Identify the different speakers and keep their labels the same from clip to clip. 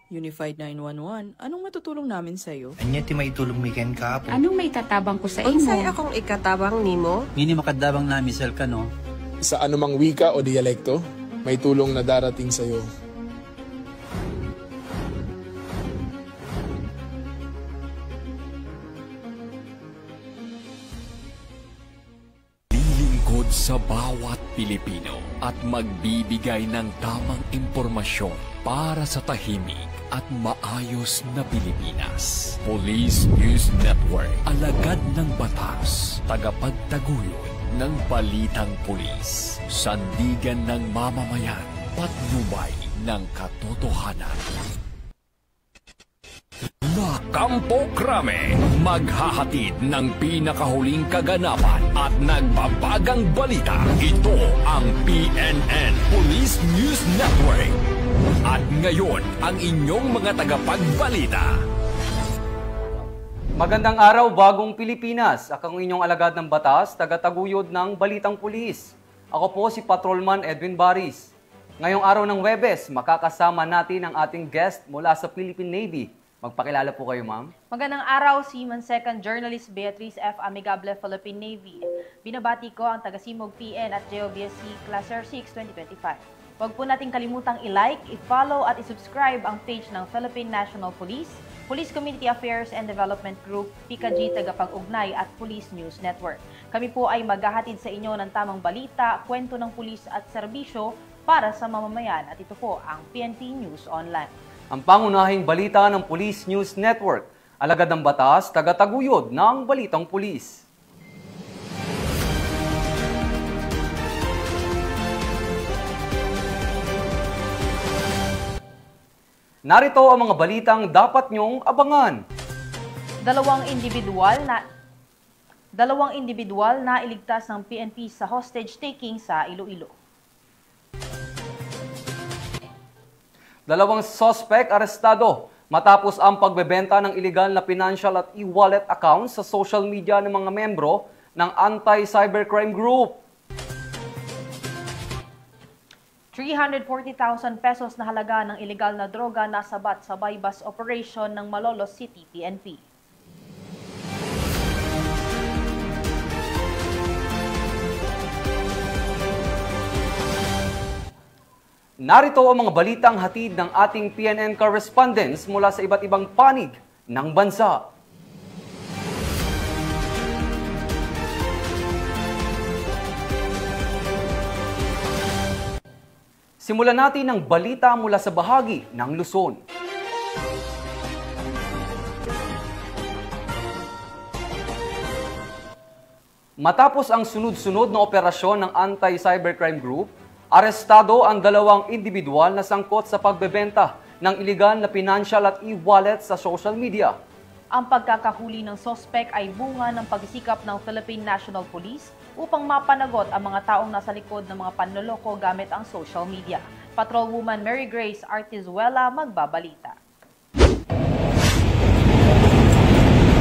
Speaker 1: Unified 911, anong matutulong namin sa'yo?
Speaker 2: Anya ti maitulong mi ken kapo.
Speaker 3: Anong may tatabang ko sa imo?
Speaker 4: Unsay akong ikatabang nimo?
Speaker 5: Ngini makadabang na misal ka no?
Speaker 6: Sa anumang wika o dialekto, may tulong na darating sa iyo.
Speaker 7: Lilingkod sa bawat Pilipino at magbibigay ng tamang impormasyon para sa tahimik at maayos na Pilipinas. Police News Network, alagad ng batas, tagapagtaguyod ng balitang pulis, sandigan ng mamamayan, patnubay ng katotohanan. La Campo Crame, maghahatid ng pinakahuling kaganapan at nagbabagang balita. Ito ang PNN Police News Network. At ngayon, ang inyong mga tagapagbalita.
Speaker 8: Magandang araw, bagong Pilipinas. Ako ang inyong alagad ng batas, tagataguyod ng Balitang Pulis. Ako po si Patrolman Edwin Baris. Ngayong araw ng Huwebes, makakasama natin ang ating guest mula sa Philippine Navy. Magpakilala po kayo, ma'am.
Speaker 9: Magandang araw, Seaman Second Journalist Beatrice F. Amigable, Philippine Navy. Binabati ko ang taga-Simog PN at JOBSC Class Air 6 2025. Huwag po nating kalimutang i-like, i-follow at i-subscribe ang page ng Philippine National Police, Police Community Affairs and Development Group, PICAG Tagapag-Ugnay at Police News Network. Kami po ay maghahatid sa inyo ng tamang balita, kwento ng pulis at serbisyo para sa mamamayan at ito po ang PNP News Online.
Speaker 8: Ang pangunahing balita ng Police News Network, alagad ng batas, tagataguyod ng Balitang Pulis. Narito ang mga balitang dapat nyong abangan.
Speaker 9: Dalawang individual na iligtas ng PNP sa hostage taking sa Iloilo.
Speaker 8: Dalawang suspect arestado matapos ang pagbebenta ng iligal na financial at e-wallet accounts sa social media ng mga membro ng anti-cybercrime group.
Speaker 9: 340,000 pesos na halaga ng iligal na droga nasabat sa bypass operation ng Malolos City, PNP.
Speaker 8: Narito ang mga balitang hatid ng ating PNN correspondents mula sa iba't ibang panig ng bansa. Simulan natin ang balita mula sa bahagi ng Luzon. Matapos ang sunod-sunod na operasyon ng anti-cybercrime group, arestado ang dalawang individual na sangkot sa pagbebenta ng iligal na financial at e-wallet sa social media.
Speaker 9: Ang pagkakahuli ng sospek ay bunga ng pagsisikap ng Philippine National Police upang mapanagot ang mga taong nasa likod ng mga panloloko gamit ang social media. Patrolwoman Mary Grace Artizuela magbabalita.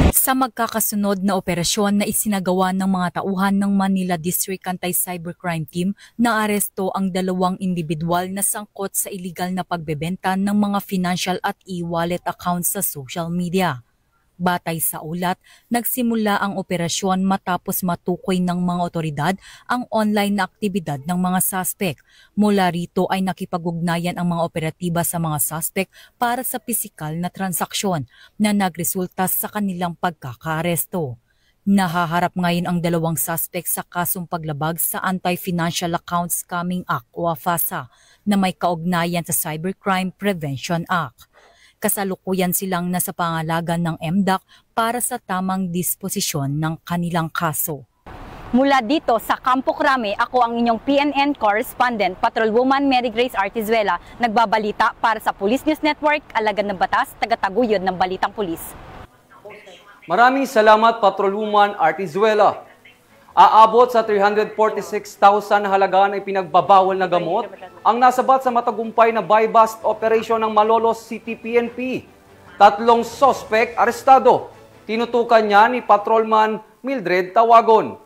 Speaker 10: Sa magkakasunod na operasyon na isinagawa ng mga tauhan ng Manila District Anti-Cybercrime Team, naaresto ang dalawang individual na sangkot sa iligal na pagbebenta ng mga financial at e-wallet accounts sa social media. Batay sa ulat, nagsimula ang operasyon matapos matukoy ng mga otoridad ang online na aktibidad ng mga suspect. Mula rito ay nakipag-ugnayan ang mga operatiba sa mga suspect para sa pisikal na transaksyon na nagresulta sa kanilang pagkakaaresto. Nahaharap ngayon ang dalawang suspect sa kasong paglabag sa Anti-Financial Account Scamming Act o AFASA na may kaugnayan sa Cybercrime Prevention Act. Kasalukuyan silang nasa pangalagan ng MDAC para sa tamang disposisyon ng kanilang kaso.
Speaker 11: Mula dito sa Campo Crame, ako ang inyong PNN correspondent, Patrolwoman Mary Grace Artizuela, nagbabalita para sa Police News Network, alagad ng batas, tagataguyod ng Balitang Pulis.
Speaker 8: Maraming salamat, Patrolwoman Artizuela. Aabot sa 346,000 na halaga na ipinagbabawal na gamot ang nasabat sa matagumpay na buy-bust operation ng Malolos City PNP. 3 sospek arestado. Tinutukan niya ni Patrolman Mildred Tawagon.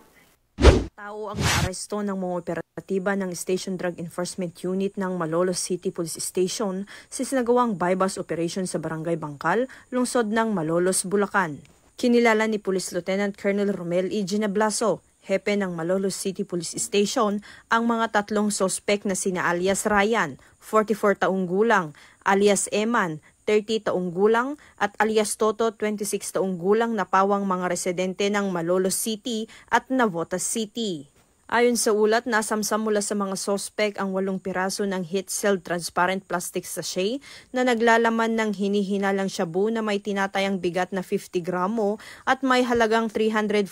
Speaker 3: Tao ang naaresto ng mga operatiba ng Station Drug Enforcement Unit ng Malolos City Police Station sa sinagawang bypass operation sa Barangay Bangkal, lungsod ng Malolos, Bulacan. Kinilala ni Police Lieutenant Colonel Romel E. Gineblaso, hepe ng Malolos City Police Station, ang mga tatlong sospek na sina alias Ryan, 44 taong gulang, alias Eman, 30 taong gulang, at alias Toto, 26 taong gulang na pawang mga residente ng Malolos City at Navotas City. Ayon sa ulat, nasamsam mula sa mga sospek ang 8 piraso ng heat-sealed transparent plastic sachet na naglalaman ng hinihinalang shabu na may tinatayang bigat na 50 gramo at may halagang 340,000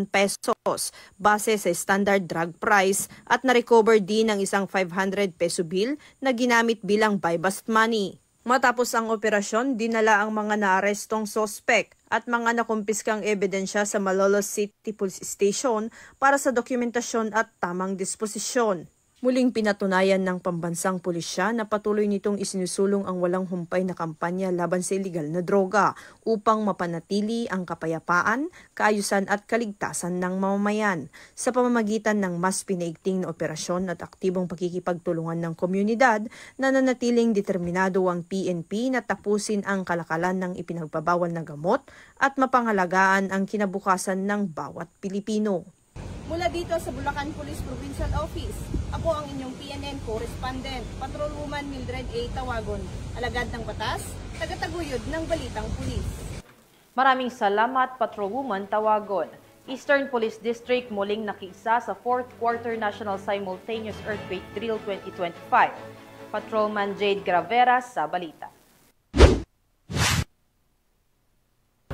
Speaker 3: pesos base sa standard drug price, at na-recover din ang isang 500 peso bill na ginamit bilang buy-bust money. Matapos ang operasyon, dinala ang mga naarestong sospek at mga nakumpiskang ebidensya sa Malolos City Police Station para sa dokumentasyon at tamang disposisyon. Muling pinatunayan ng pambansang pulisya na patuloy nitong isinusulong ang walang humpay na kampanya laban sa iligal na droga upang mapanatili ang kapayapaan, kaayusan at kaligtasan ng mamamayan. Sa pamamagitan ng mas pinaigting na operasyon at aktibong pakikipagtulungan ng komunidad, nananatiling determinado ang PNP na tapusin ang kalakalan ng ipinagbabawal na gamot at mapangalagaan ang kinabukasan ng bawat Pilipino.
Speaker 12: Mula dito sa Bulacan Police Provincial Office, ako ang inyong PNN Correspondent, Patrolwoman Mildred A. Tawagon, alagad ng batas, tagataguyod ng balitang pulis.
Speaker 9: Maraming salamat, Patrolwoman Tawagon. Eastern Police District muling nakiisa sa 4th Quarter National Simultaneous Earthquake Drill 2025. Patrolman Jade Graveras sa balita.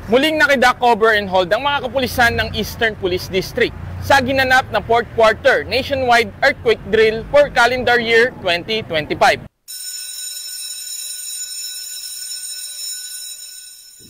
Speaker 13: Muling nakidak cover and hold ang mga kapulisan ng Eastern Police District sa ginanap na 4th Quarter Nationwide Earthquake Drill for calendar year 2025.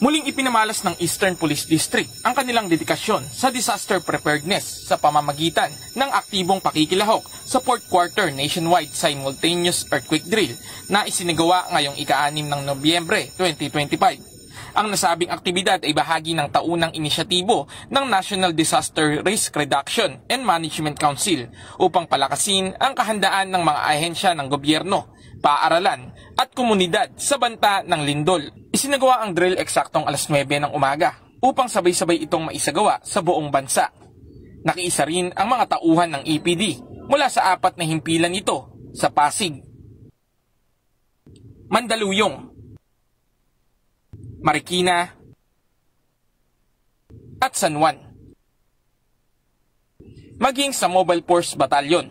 Speaker 13: Muling ipinamalas ng Eastern Police District ang kanilang dedikasyon sa disaster preparedness sa pamamagitan ng aktibong pakikilahok sa 4th Quarter Nationwide Simultaneous Earthquake Drill na isinagawa ngayong ika-6 ng Nobyembre 2025. Ang nasabing aktibidad ay bahagi ng taunang inisyatibo ng National Disaster Risk Reduction and Management Council upang palakasin ang kahandaan ng mga ahensya ng gobyerno, paaralan at komunidad sa banta ng lindol. Isinagawa ang drill eksaktong alas 9 ng umaga upang sabay-sabay itong maisagawa sa buong bansa. Nakiisa rin ang mga tauhan ng EPD mula sa 4 na himpilan ito sa Pasig, Mandaluyong, Marikina at San Juan, maging sa Mobile Force Battalion.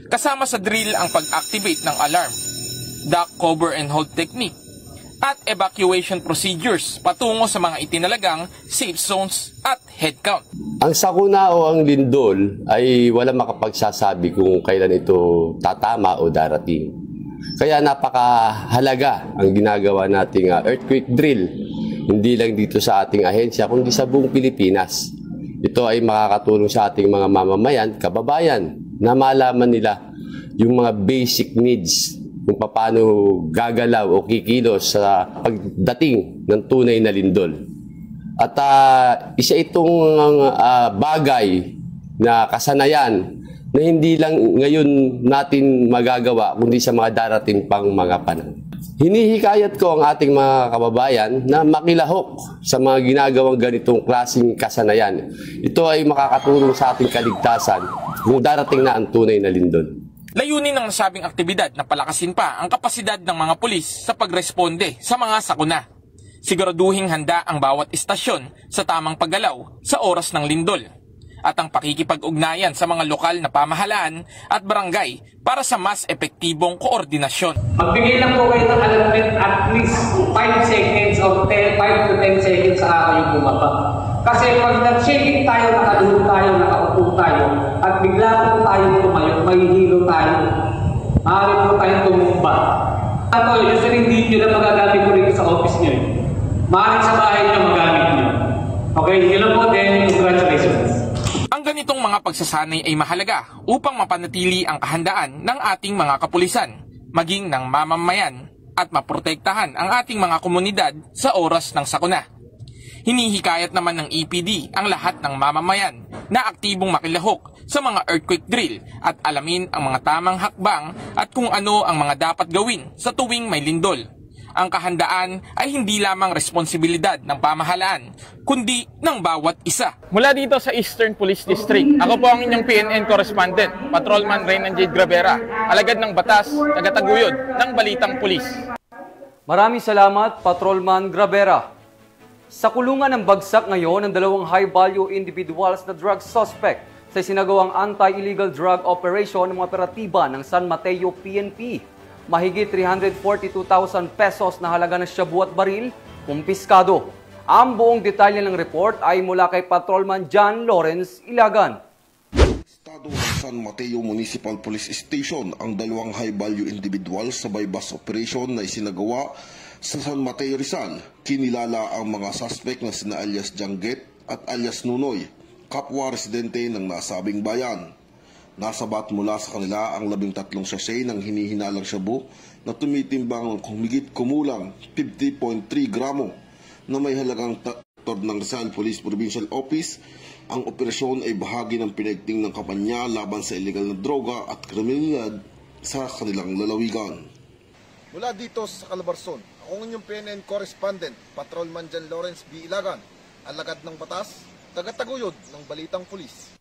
Speaker 13: Kasama sa drill ang pag-activate ng alarm, duck cover and hold technique at evacuation procedures patungo sa mga itinalagang safe zones at headcount.
Speaker 14: Ang sakuna o ang lindol ay walang makapagsasabi kung kailan ito tatama o darating. Kaya napakahalaga ang ginagawa nating earthquake drill, hindi lang dito sa ating ahensya, kundi sa buong Pilipinas. Ito ay makakatulong sa ating mga mamamayan, kababayan, na malaman nila yung mga basic needs, kung paano gagalaw o kikilos sa pagdating ng tunay na lindol. At isa itong bagay na kasanayan na hindi lang ngayon natin magagawa, kundi sa mga darating pang mga panahon. Hinihikayat ko ang ating mga kababayan na makilahok sa mga ginagawang ganitong klaseng kasanayan. Ito ay makakatulong sa ating kaligtasan kung darating na ang tunay na lindol.
Speaker 13: Layunin ng nasabing aktibidad na palakasin pa ang kapasidad ng mga pulis sa pagresponde sa mga sakuna. Siguraduhing handa ang bawat istasyon sa tamang paggalaw sa oras ng lindol at ang pakikipag-ugnayan sa mga lokal na pamahalaan at barangay para sa mas epektibong koordinasyon.
Speaker 15: Magbigay lang po kayo ng alarmment at least 5 seconds or 5 to 10 seconds sa araw yung bumaba. Kasi pag nag-shaking tayo, nakaluhod tayo, nakaupo tayo, at bigla po tayo tumayo, mahihilo tayo, maaari po tayong tumumba. Ito, usually hindi nyo na magagamit ko rin sa office nyo. Maaaring sa bahay nyo magamit nyo. Okay, yun lang po din. Congratulations.
Speaker 13: Ang ganitong mga pagsasanay ay mahalaga upang mapanatili ang kahandaan ng ating mga kapulisan, maging ng mamamayan at maprotektahan ang ating mga komunidad sa oras ng sakuna. Hinihikayat naman ng EPD ang lahat ng mamamayan na aktibong makilahok sa mga earthquake drill at alamin ang mga tamang hakbang at kung ano ang mga dapat gawin sa tuwing may lindol. Ang kahandaan ay hindi lamang responsibilidad ng pamahalaan, kundi ng bawat isa.
Speaker 16: Mula dito sa Eastern Police District, ako po ang inyong PNN correspondent, Patrolman Reynan Jade Gravera, alagad ng batas, tagataguyod ng Balitang Pulis.
Speaker 8: Maraming salamat, Patrolman Gravera. Sa kulungan ng bagsak ngayon ng dalawang high-value individuals na drug suspect sa sinagawang anti-illegal drug operation ng mga operatiba ng San Mateo PNP. Mahigit 342,000 pesos na halaga ng shabu at baril, kumpiskado. Ang buong detalye ng report ay mula kay Patrolman John Lawrence Ilagan.
Speaker 17: Estado ng San Mateo Municipal Police Station ang dalawang high-value individuals sa bypass operation na isinagawa sa San Mateo Rizal. Kinilala ang mga suspect na sina alias Jangget at alias Nunoy, kapwa residente ng nasabing bayan. Nasabat mula sa kanila ang 13 sachet ng hinihinalang shabu na tumitimbang humigit kumulang 50.3 gramo na may halagang taktor ng Rizal Police Provincial Office. Ang operasyon ay bahagi ng pinaigting ng kampanya laban sa illegal na droga at kriminalidad sa kanilang lalawigan.
Speaker 18: Mula dito sa Calabarzon, ako ang inyong PNN correspondent, Patrolman John Lawrence B. Ilagan, alagad ng batas, tagataguyod ng Balitang Pulis.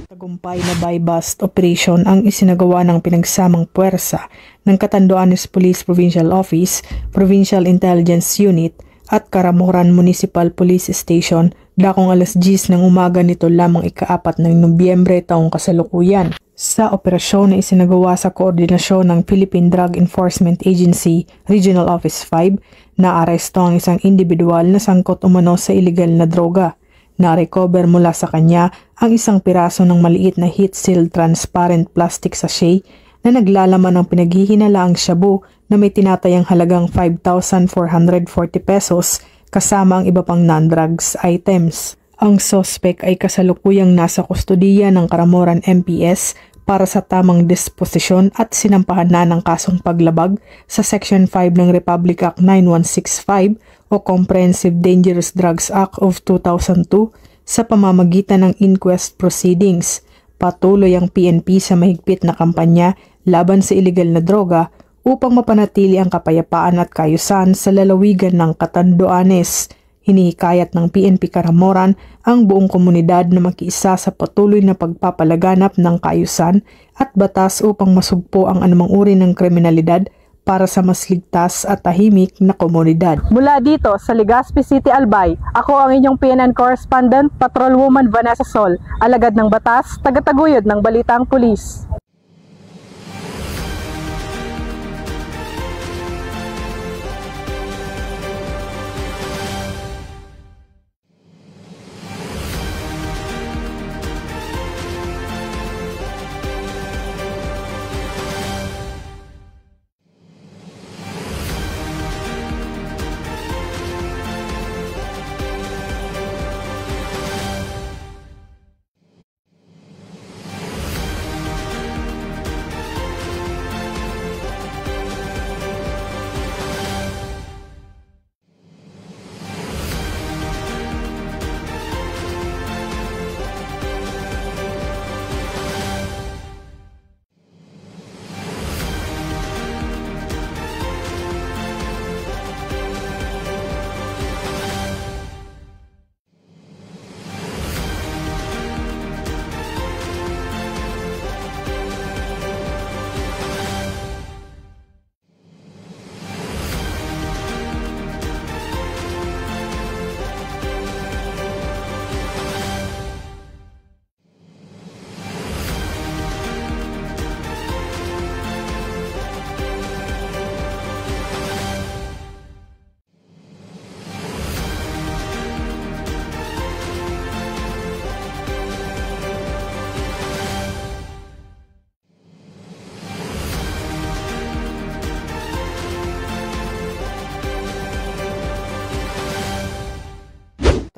Speaker 3: Tagumpay na buy-bust operation ang isinagawa ng pinagsamang puwersa ng Catanduanes Police Provincial Office, Provincial Intelligence Unit at Caramoran Municipal Police Station dakong alas 10 ng umaga nito lamang ika-4 ng Nobyembre taong kasalukuyan. Sa operasyon na isinagawa sa koordinasyon ng Philippine Drug Enforcement Agency Regional Office 5, naaresto ang isang individual na sangkot umano sa illegal na droga. Na-recover mula sa kanya ang isang piraso ng maliit na heat-sealed transparent plastic sachet na naglalaman ng pinaghihinalaang shabu na may tinatayang halagang 5,440 pesos kasama ang iba pang non-drugs items. Ang suspect ay kasalukuyang nasa kustudiya ng Caramoran MPS para sa tamang disposisyon at sinampahan na ng kasong paglabag sa Section 5 ng Republic Act 9165 o Comprehensive Dangerous Drugs Act of 2002 sa pamamagitan ng inquest proceedings. Patuloy ang PNP sa mahigpit na kampanya laban sa illegal na droga upang mapanatili ang kapayapaan at kaayusan sa lalawigan ng Catanduanes. Hinihikayat ng PNP Caramoran ang buong komunidad na makiisa sa patuloy na pagpapalaganap ng kaayusan at batas upang masugpo ang anumang uri ng kriminalidad para sa mas ligtas at tahimik na komunidad. Mula dito sa Legazpi City, Albay, ako ang inyong PNN correspondent, Patrolwoman Vanessa Sol, alagad ng batas, tagataguyod ng Balitang Pulis.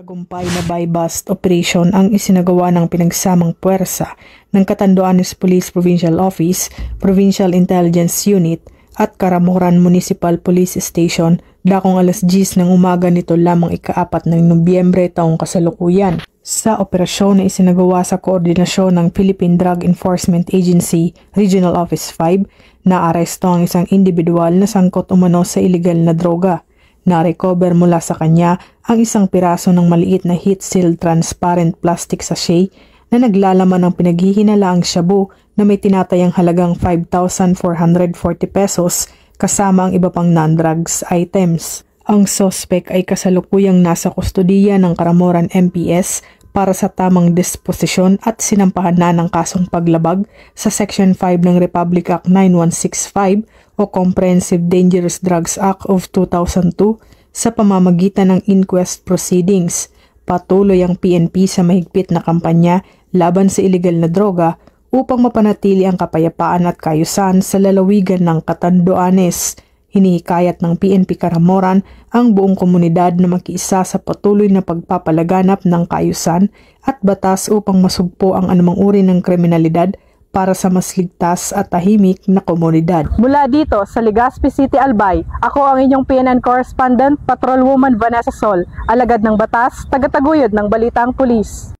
Speaker 19: Matagumpay na buy-bust operation ang isinagawa ng pinagsamang puwersa ng Catanduanes Police Provincial Office, Provincial Intelligence Unit at Caramoran Municipal Police Station dakong alas 10 ng umaga nito lamang ika-4 ng Nobyembre taong kasalukuyan. Sa operasyon na isinagawa sa koordinasyon ng Philippine Drug Enforcement Agency Regional Office 5, naaresto ang isang individual na sangkot umano sa illegal na droga. Na-recover mula sa kanya ang isang piraso ng maliit na heat-sealed transparent plastic sachet na naglalaman ng pinaghihinalaang shabu na may tinatayang halagang 5,440 pesos kasama ang iba pang non-drugs items. Ang suspect ay kasalukuyang nasa kustodiya ng Caramoran MPS para sa tamang disposisyon at sinampahan na ng kasong paglabag sa Section 5 ng Republic Act 9165 o Comprehensive Dangerous Drugs Act of 2002 sa pamamagitan ng inquest proceedings. Patuloy ang PNP sa mahigpit na kampanya laban sa illegal na droga upang mapanatili ang kapayapaan at kaayusan sa lalawigan ng Catanduanes. Hinihikayat ng PNP Caramoran ang buong komunidad na makiisa sa patuloy na pagpapalaganap ng kaayusan at batas upang masugpo ang anumang uri ng kriminalidad para sa mas ligtas at tahimik na komunidad. Mula dito sa Legazpi City, Albay, ako ang inyong PNN correspondent, Patrolwoman Vanessa Sol, alagad ng batas, tagataguyod ng Balitang Pulis.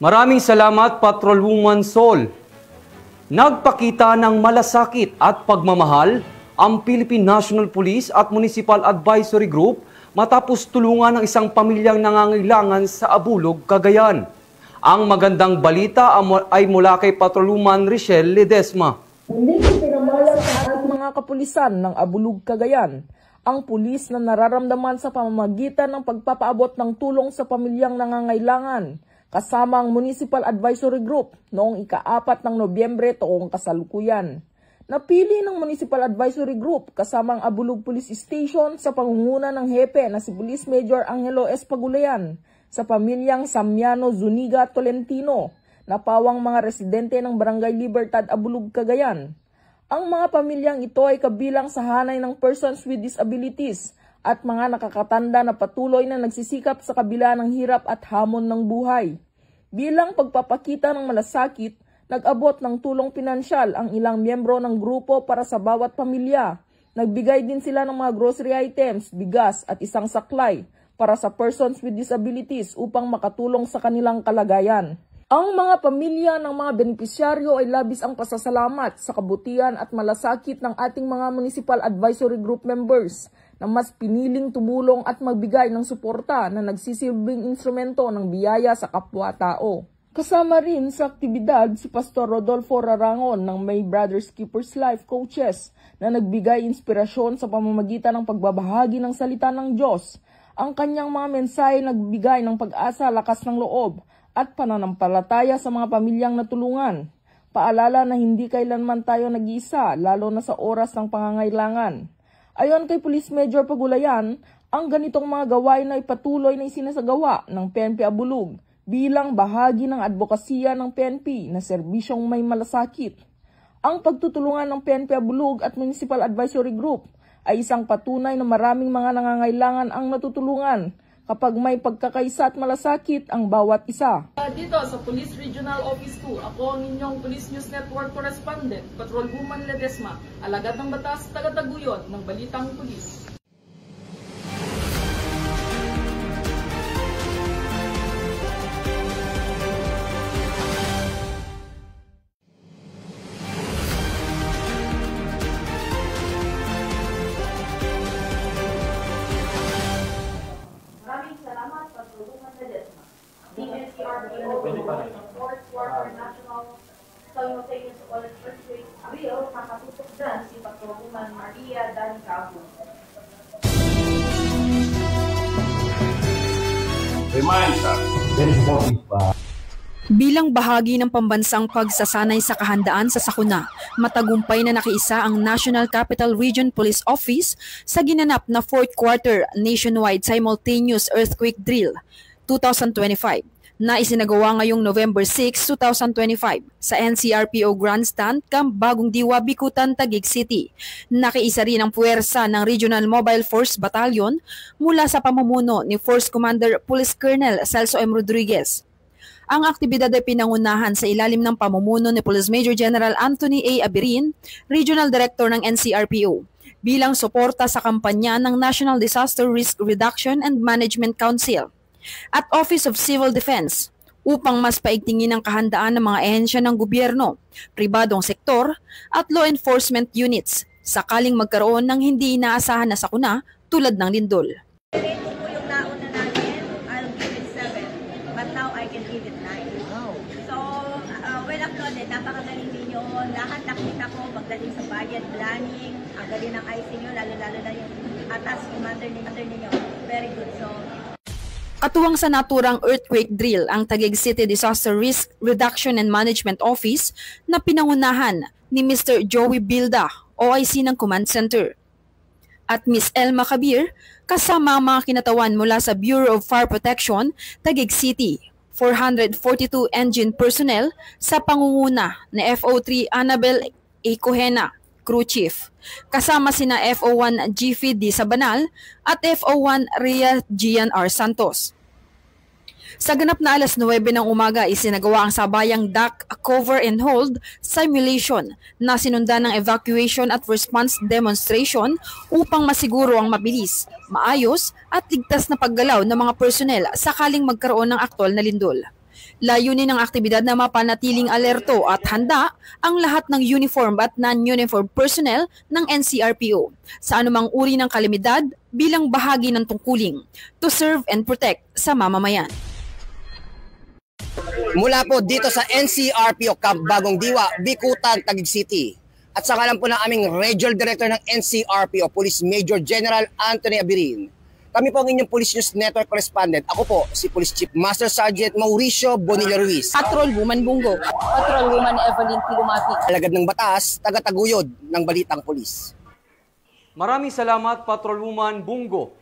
Speaker 8: Maraming salamat, Patrolwoman Sol. Nagpakita ng malasakit at pagmamahal ang Philippine National Police at Municipal Advisory Group matapos tulungan ng isang pamilyang nangangailangan sa Abulog, Cagayan. Ang magandang balita ay mula kay Patrolwoman Richelle Ledesma.
Speaker 20: Hindi pinamalas sa mga kapulisan ng Abulog, Cagayan ang pulis na nararamdaman sa pamamagitan ng pagpapaabot ng tulong sa pamilyang nangangailangan kasama ang Municipal Advisory Group noong ika-4 ng Nobyembre taong kasalukuyan. Napili ng Municipal Advisory Group kasama ang Abulog Police Station sa pangunguna ng hepe na si Police Major Angelo S. Pagulayan sa pamilyang Samiano Zuniga Tolentino na pawang mga residente ng Barangay Libertad, Abulog, Cagayan. Ang mga pamilyang ito ay kabilang sa hanay ng persons with disabilities at mga nakakatanda na patuloy na nagsisikap sa kabila ng hirap at hamon ng buhay. Bilang pagpapakita ng malasakit, nag-abot ng tulong pinansyal ang ilang miyembro ng grupo para sa bawat pamilya. Nagbigay din sila ng mga grocery items, bigas at isang saklay para sa persons with disabilities upang makatulong sa kanilang kalagayan. Ang mga pamilya ng mga benepisyaryo ay labis ang pasasalamat sa kabutihan at malasakit ng ating mga Municipal Advisory Group members na mas piniling tumulong at magbigay ng suporta na nagsisilbing instrumento ng biyaya sa kapwa-tao. Kasama rin sa aktibidad si Pastor Rodolfo Rarangon ng May Brothers Keepers Life Coaches na nagbigay inspirasyon sa pamamagitan ng pagbabahagi ng salita ng Diyos. Ang kanyang mga mensahe nagbigay ng pag-asa, lakas ng loob at pananampalataya sa mga pamilyang natulungan. Paalala na hindi kailanman tayo nag-iisa, lalo na sa oras ng pangangailangan. Ayon kay Police Major Pagulayan, ang ganitong mga gawain ay patuloy na isinasagawa ng PNP Abulog bilang bahagi ng advokasya ng PNP na serbisyong may malasakit. Ang pagtutulungan ng PNP Abulog at Municipal Advisory Group ay isang patunay na maraming mga nangangailangan ang natutulungan, kapag may pagkakaisa at malasakit ang bawat isa.
Speaker 21: Dito sa Police Regional Office 2, ako ang inyong Police News Network Correspondent, Patrolwoman Ledesma, alagad ng batas, tagataguyod ng Balitang Pulis.
Speaker 9: Simultaneous oil earthquake bill, nakatutok dyan si Patrolwoman Maria Dan Cabo.
Speaker 22: Bilang bahagi ng pambansang pagsasanay sa kahandaan sa sakuna, matagumpay na nakiisa ang National Capital Region Police Office sa ginanap na 4th Quarter Nationwide Simultaneous Earthquake Drill 2025 na isinagawa ngayong November 6, 2025 sa NCRPO Grandstand, Camp Bagong Diwa, Bicutan, Taguig City. Nakiisa rin ang puwersa ng Regional Mobile Force Battalion mula sa pamumuno ni Force Commander Police Colonel Celso M. Rodriguez. Ang aktibidad ay pinangunahan sa ilalim ng pamumuno ni Police Major General Anthony A. Abirin, Regional Director ng NCRPO, bilang suporta sa kampanya ng National Disaster Risk Reduction and Management Council at Office of Civil Defense upang mas paigtingin ang kahandaan ng mga ehensya ng gobyerno, pribadong sektor at law enforcement units sakaling magkaroon ng hindi inaasahan na sakuna tulad ng lindol.
Speaker 12: Yung nauna namin, I'll give it 7, but now I can give it 9. So, well uploaded, napakagaling ninyo. Lahat nakita ko pagdating sa budget planning, ang galing ng IC nyo, lalo-lalo na yung atas commander ninyo. Very good. So,
Speaker 22: Katuwang sa naturang earthquake drill ang Taguig City Disaster Risk Reduction and Management Office na pinangunahan ni Mr. Joey Bilda, OIC ng Command Center. At Ms. Elma Kabir, kasama ang mga kinatawan mula sa Bureau of Fire Protection, Taguig City, 442 engine personnel sa pangunguna ni FO3 Annabel A. Kohena, Crew Chief. Kasama sina FO1 G. D. Sabanal at FO1 Rhea Gian R. Santos. Sa ganap na alas 9 ng umaga, isinagawa ang sabayang duck cover and hold simulation na sinundan ng evacuation at response demonstration upang masiguro ang mabilis, maayos at ligtas na paggalaw ng mga personnel sakaling magkaroon ng aktwal na lindol. Layunin ng aktibidad na mapanatiling alerto at handa ang lahat ng uniform at non-uniform personnel ng NCRPO sa anumang uri ng kalamidad bilang bahagi ng tungkuling to serve and protect sa mamamayan.
Speaker 23: Mula po dito sa NCRPO Camp Bagong Diwa, Bicutan, Taguig City. At sa ngalan po ng aming Regional Director ng NCRPO, Police Major General Anthony Abirin. Kami po ang inyong Police News Network Correspondent. Ako po si Police Chief Master Sergeant Mauricio Bonilla Ruiz.
Speaker 22: Patrolwoman Bungo.
Speaker 11: Patrolwoman Evelyn Kilumati.
Speaker 23: Alagad ng batas, tagataguyod ng Balitang Pulis.
Speaker 8: Maraming salamat, Patrolwoman Bungo.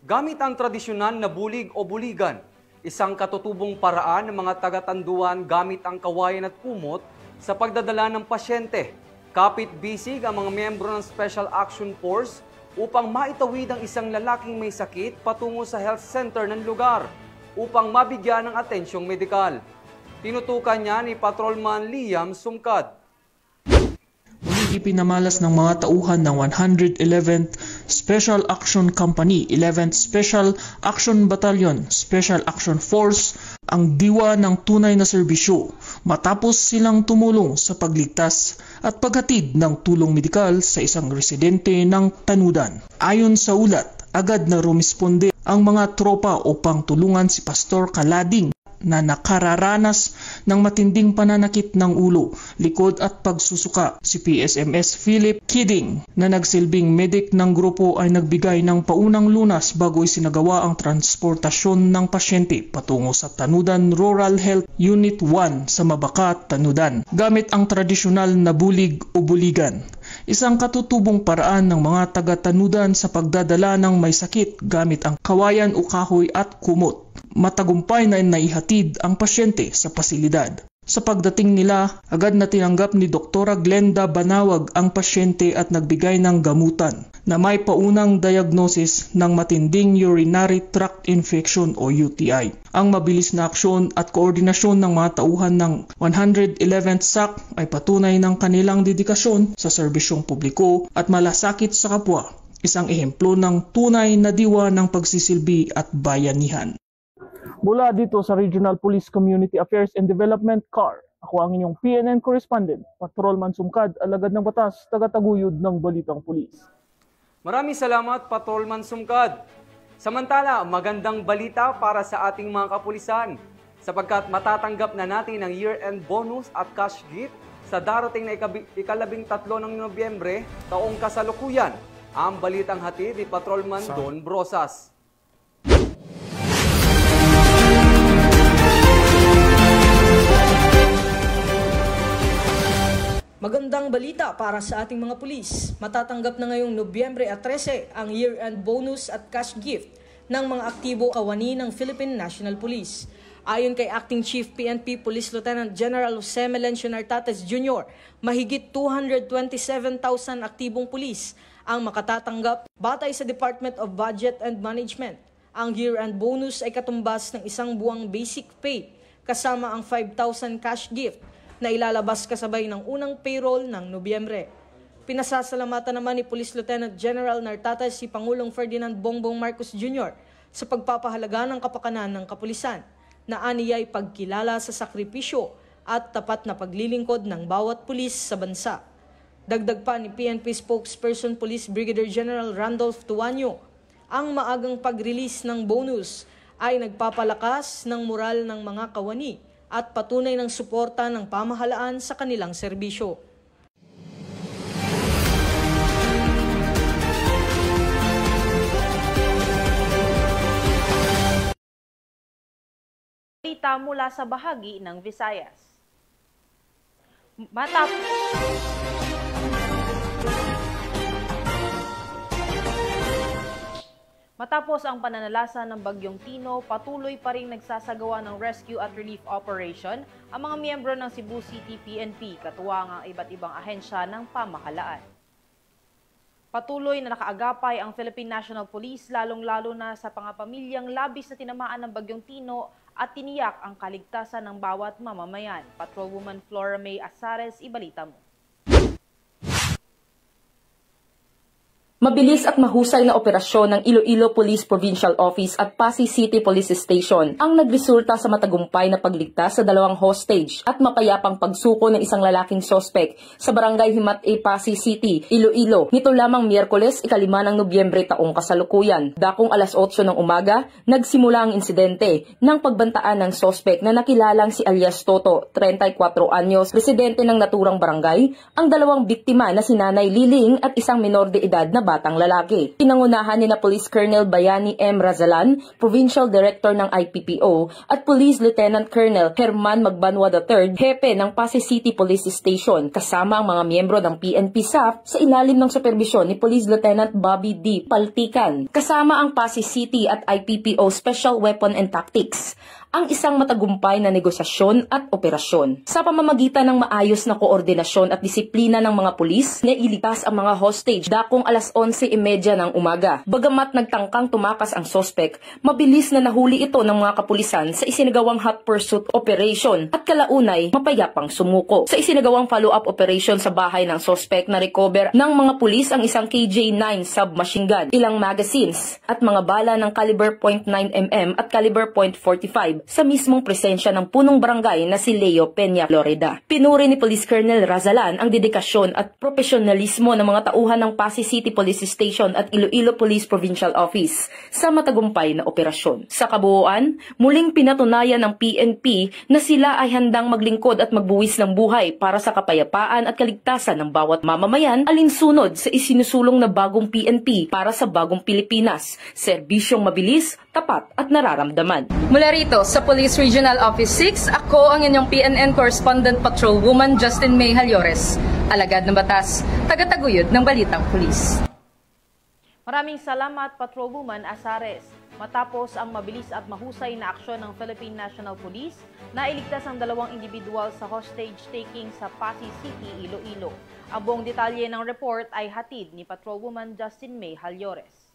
Speaker 8: Gamit ang tradisyonal na bulig o buligan, isang katutubong paraan ng mga tagatanduan gamit ang kawayan at kumot sa pagdadala ng pasyente. Kapit-bisig ang mga miyembro ng Special Action Force upang maitawid ang isang lalaking may sakit patungo sa health center ng lugar upang mabigyan ng atensyong medikal. Tinutukan niya ni Patrolman Liam Sumkad.
Speaker 24: Muling ipinamalas ng mga tauhan ng 111th Special Action Company, 11th Special Action Battalion, Special Action Force ang diwa ng tunay na serbisyo matapos silang tumulong sa pagligtas at paghatid ng tulong medikal sa isang residente ng Tanudan. Ayon sa ulat, agad na rumisponde ang mga tropa upang tulungan si Pastor Kalading na nakararanas ng matinding pananakit ng ulo, likod at pagsusuka. Si PSMS Philip Kidding na nagsilbing medic ng grupo ay nagbigay ng paunang lunas bago isinagawa ang transportasyon ng pasyente patungo sa Tanudan Rural Health Unit 1 sa Mabacat, Tanudan, gamit ang tradisyonal na bulig o buligan. Isang katutubong paraan ng mga taga-Tanudan sa pagdadala ng may sakit gamit ang kawayan o kahoy at kumot. Matagumpay na naihatid ang pasyente sa pasilidad. Sa pagdating nila, agad na tinanggap ni Dr. Glenda Banawag ang pasyente at nagbigay ng gamutan na may paunang diagnosis ng matinding urinary tract infection o UTI. Ang mabilis na aksyon at koordinasyon ng mga tauhan ng 111th SAC ay patunay ng kanilang dedikasyon sa serbisyong publiko at malasakit sa kapwa, isang ehemplo ng tunay na diwa ng pagsisilbi at bayanihan. Mula dito sa Regional Police Community Affairs and Development CAR, ako ang inyong PNN correspondent, Patrolman Sumkad, alagad ng batas, tagataguyod ng Balitang Pulis.
Speaker 8: Maraming salamat, Patrolman Sumkad. Samantala, magandang balita para sa ating mga kapulisan sapagkat matatanggap na natin ang year-end bonus at cash gift sa darating na ika-13 ng Nobyembre, taong kasalukuyan. Ang balitang hatid ni Patrolman Don Brosas.
Speaker 3: Magandang balita para sa ating mga pulis. Matatanggap na ngayong Nobyembre 13 ang year-end bonus at cash gift ng mga aktibo kawani ng Philippine National Police. Ayon kay Acting Chief PNP Police Lieutenant General Jose Melencio Nartates Jr., mahigit 227,000 aktibong pulis ang makatatanggap batay sa Department of Budget and Management. Ang year-end bonus ay katumbas ng isang buwang basic pay kasama ang 5,000 cash gift na ilalabas kasabay ng unang payroll ng Nobyembre. Pinasasalamatan naman ni Police Lieutenant General Nartates si Pangulong Ferdinand Bongbong Marcos Jr. sa pagpapahalaga ng kapakanan ng kapulisan na aniyay pagkilala sa sakripisyo at tapat na paglilingkod ng bawat pulis sa bansa. Dagdag pa ni PNP spokesperson Police Brigadier General Randolph Tuanyo, ang maagang pag-release ng bonus ay nagpapalakas ng moral ng mga kawani at patunay ng suporta ng pamahalaan sa kanilang serbisyo.
Speaker 9: Balita mula sa bahagi ng Visayas. Matapos ang pananalasa ng Bagyong Tino, patuloy pa rin nagsasagawa ng rescue at relief operation ang mga miyembro ng Cebu City PNP, katuwang ang iba't ibang ahensya ng pamahalaan. Patuloy na nakaagapay ang Philippine National Police lalong-lalo na sa pamamilyang labis na tinamaan ng Bagyong Tino at tiniyak ang kaligtasan ng bawat mamamayan. Patrolwoman Flora May Azares, ibalita mo.
Speaker 1: Mabilis at mahusay na operasyon ng Iloilo Police Provincial Office at Pasay City Police Station ang nagresulta sa matagumpay na pagligtas sa dalawang hostage at mapayapang pagsuko ng isang lalaking sospek sa Barangay Himat-A, Pasay City, Iloilo. Nito lamang Miyerkules, 5 ng Nobyembre taong kasalukuyan. Dakong alas 8 ng umaga, nagsimula ang insidente ng pagbantaan ng sospek na nakilalang si alias Toto, 34 anyos, residente ng naturang barangay, ang dalawang biktima na si Nanay Liling at isang minor de edad na batang lalaki. Pinangunahan ni na Police Colonel Bayani M. Razalan, Provincial Director ng IPPO, at Police Lieutenant Colonel Herman Magbanwa III, Hepe ng Pasay City Police Station, kasama ang mga miyembro ng PNP SAF sa ilalim ng superbisyon ni Police Lieutenant Bobby D. Paltikan, kasama ang Pasay City at IPPO Special Weapon and Tactics, ang isang matagumpay na negosasyon at operasyon. Sa pamamagitan ng maayos na koordinasyon at disiplina ng mga pulis, nailigtas ang mga hostage dakong alas 11:30 ng umaga. Bagamat nagtangkang tumakas ang sospek, mabilis na nahuli ito ng mga kapulisan sa isinagawang hot pursuit operation at kalaunay mapayapang sumuko. Sa isinagawang follow-up operation sa bahay ng sospek na recover ng mga pulis ang isang KJ-9 submachine gun, ilang magazines at mga bala ng caliber .9mm at caliber .45 sa mismong presensya ng punong barangay na si Leo Peña, Florida. Pinuri ni Police Colonel Razalan ang dedikasyon at profesionalismo ng mga tauhan ng Pasay City Police Station at Iloilo Police Provincial Office sa matagumpay na operasyon. Sa kabuuan, muling pinatunayan ng PNP na sila ay handang maglingkod at magbuwis ng buhay para sa kapayapaan at kaligtasan ng bawat mamamayan alinsunod sa isinusulong na bagong PNP para sa bagong Pilipinas, serbisyong mabilis, tapat at nararamdaman.
Speaker 22: Mula rito sa Police Regional Office 6, ako ang inyong PNN Correspondent Patrolwoman Justin May Halyores, alagad ng batas, tagataguyod ng Balitang Pulis.
Speaker 9: Maraming salamat, Patrolwoman Azares. Matapos ang mabilis at mahusay na aksyon ng Philippine National Police, nailigtas ang 2 individual sa hostage-taking sa Pasay City, Iloilo. Ang buong detalye ng report ay hatid ni Patrolwoman Justin May Halyores.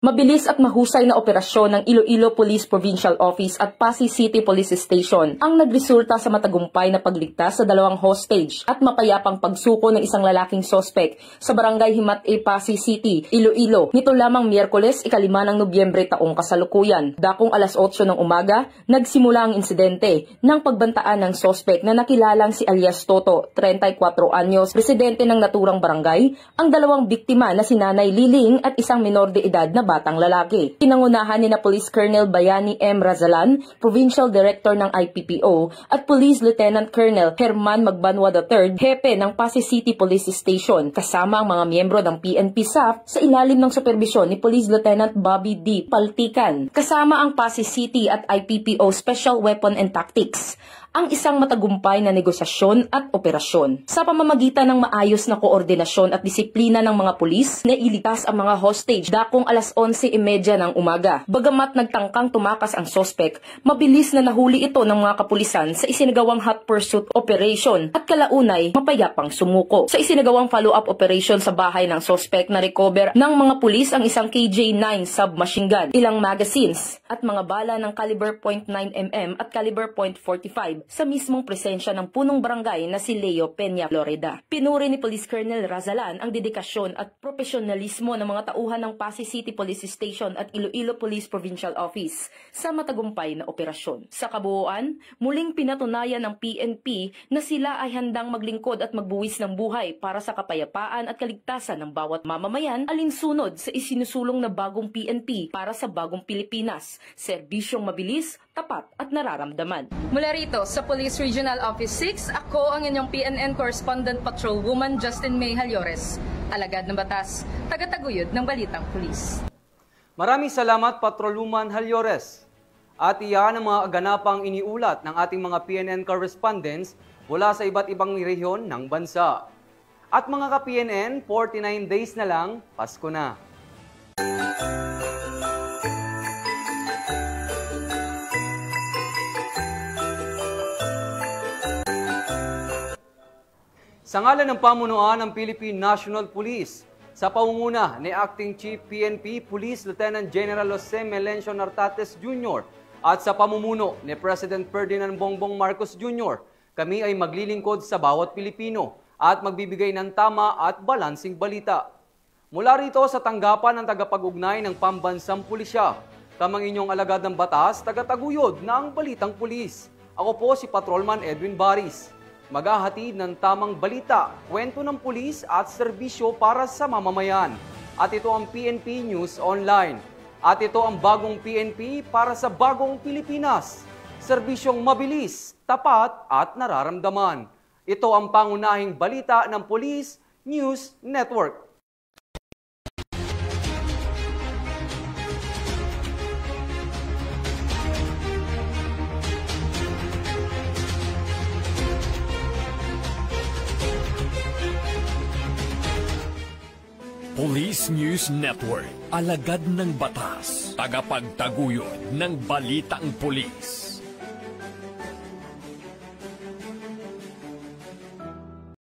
Speaker 1: Mabilis at mahusay na operasyon ng Iloilo Police Provincial Office at Pasay City Police Station ang nagresulta sa matagumpay na pagligtas sa 2 hostage at mapayapang pagsuko ng isang lalaking sospek sa Barangay Himat-A, Pasay City, Iloilo. Nito lamang Miyerkules, 5 ng Nobyembre taong kasalukuyan. Dakong alas 8 ng umaga, nagsimula ang insidente ng pagbantaan ng sospek na nakilalang si alias Toto, 34 anyos, residente ng naturang barangay, ang 2 biktima na si Nanay Liling at isang minor de edad na batang lalaki. Pinangunahan ni na Police Colonel Bayani M. Razalan, Provincial Director ng IPPO, at Police Lieutenant Colonel Herman Magbanwa III, Hepe ng Pasay City Police Station, kasama ang mga miyembro ng PNP SAF sa ilalim ng superbisyon ni Police Lieutenant Bobby D. Paltikan. Kasama ang Pasay City at IPPO Special Weapon and Tactics ang isang matagumpay na negosasyon at operasyon. Sa pamamagitan ng maayos na koordinasyon at disiplina ng mga pulis, nailigtas ang mga hostage dakong alas 11:30 ng umaga. Bagamat nagtangkang tumakas ang sospek, mabilis na nahuli ito ng mga kapulisan sa isinagawang hot pursuit operation at kalaunay mapayapang sumuko. Sa isinagawang follow-up operation sa bahay ng sospek, na recover ng mga pulis ang isang KJ-9 submachine gun, ilang magazines at mga bala ng caliber .9mm at caliber .45 sa mismong presensya ng punong barangay na si Leo Peña, Florida. Pinuri ni Police Colonel Razalan ang dedikasyon at profesionalismo ng mga tauhan ng Pasay City Police Station at Iloilo Police Provincial Office sa matagumpay na operasyon. Sa kabuuan, muling pinatunayan ng PNP na sila ay handang maglingkod at magbuwis ng buhay para sa kapayapaan at kaligtasan ng bawat mamamayan, alinsunod sa isinusulong na bagong PNP para sa bagong Pilipinas, serbisyong mabilis, tapat at nararamdaman. Mula rito sa Police Regional Office 6, ako ang inyong PNN Correspondent Patrolwoman Justin May Halyores, alagad ng batas, tagataguyod ng Balitang Pulis.
Speaker 8: Maraming salamat, Patrolwoman Halyores. At iyan ang mga ganapang iniulat ng ating mga PNN correspondents mula sa iba't ibang rehiyon ng bansa. At mga ka-PNN, 49 days na lang, Pasko na. Sa ngalan ng pamunuan ng Philippine National Police, sa pangunguna ni Acting Chief PNP Police Lieutenant General Jose Melencio Nartates Jr. at sa pamumuno ni President Ferdinand Bongbong Marcos Jr., kami ay maglilingkod sa bawat Pilipino at magbibigay ng tama at balansing balita. Mula rito sa tanggapan ng tagapag-ugnay ng Pambansang Pulisya, kamang inyong alagad ng batas, tagataguyod ng Balitang Pulis. Ako po si Patrolman Edwin Baris. Maghahatid ng tamang balita, kwento ng pulis at serbisyo para sa mamamayan. At ito ang PNP News Online. At ito ang bagong PNP para sa bagong Pilipinas. Serbisyong mabilis, tapat at nararamdaman. Ito ang pangunahing balita ng Police News Network.
Speaker 7: Police News Network, alagad ng batas, tagapagtaguyod ng Balitang Pulis.